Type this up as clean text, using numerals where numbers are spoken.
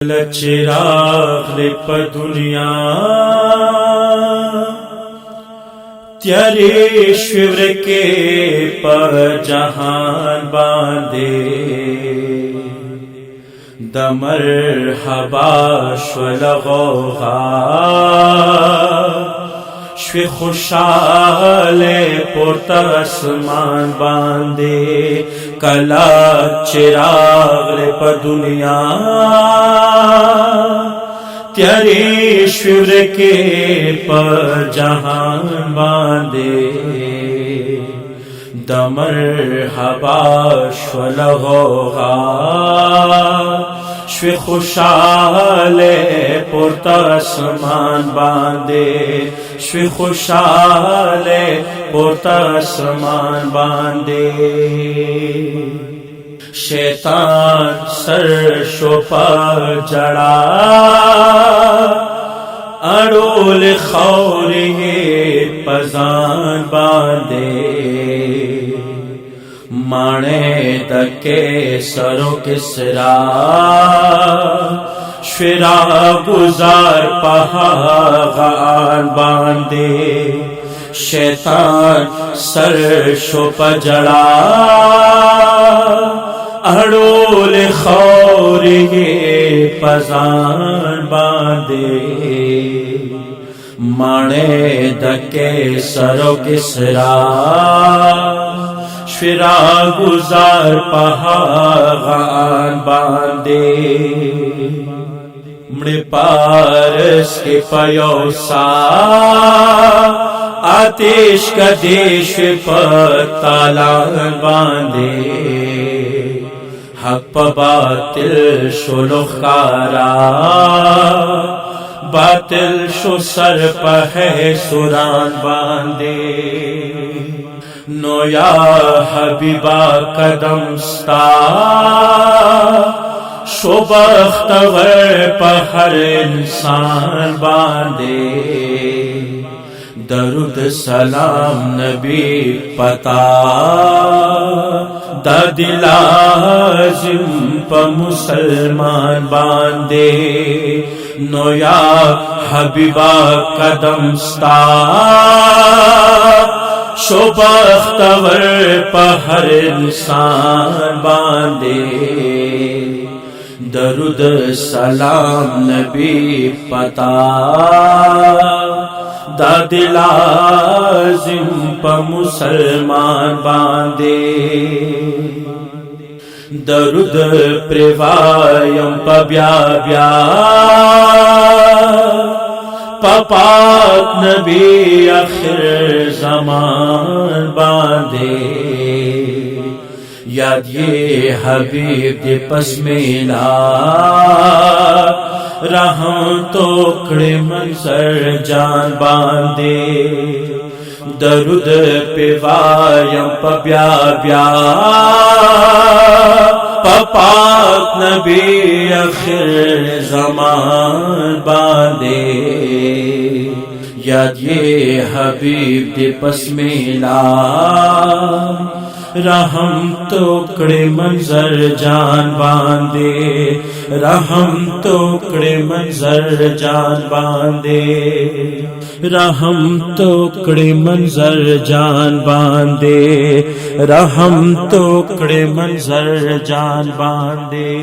चिराग प दुनिया त्यारे शिवर के पर जहान बांधे दमर हबा श्वलगोहा श्वे खुशाले पुरता आसमान बांधे कला चिराग प दुनिया त्यारे शिवर के पर जहान बांधे दमर हबा श्वलगोहा श्वे खुशाले पुरता आसमान बांधे श्वे खुशाले पुरता आसमान बांधे शैतान सर शोपा जड़ा अड़ोल खौरे पजान बांधे माणे तके सरो किसरा शिरा गुजार पहागान बांधे शैतान सर शोप जड़ा अड़ोल खौरे पजान बांधे माणे दके सरो किसरा शिरा गुजार पहागान बांधे मृ पारस के पयोसा आतिश का देश पर तालान बांधे हक बातिल शोलुखारा बातिल शो सर पहे सुरान बांधे नोया हबीबा कदम स्ता शोबख्तवर पहर इंसान बांधे दरुद सलाम नबी पता दादिलाजिम प मुसलमान बांधे नोया हबीबा कदम स्ता शोबख्तवर पहर इंसान बांधे दरुद सलाम नबी पता दादिलाजिम प मुसलमान बांधे दरुद प्रिवायम प ब्या पाक नबी आखिर जमान बांधे याद ये हबीब दे पसमेला रहम तोकड़े मंजर जान बांधे दरुद पे वायम पब्या पाक नबी आखिर जमान बांधे याद ये हबीब दे पसमेला रहम तोकड़े मंजर जान बांधे रहम तोकड़े मंजर जान बांधे रहम तोकड़े मंजर जान बांधे रहम तोकड़े मंजर जान बांधे।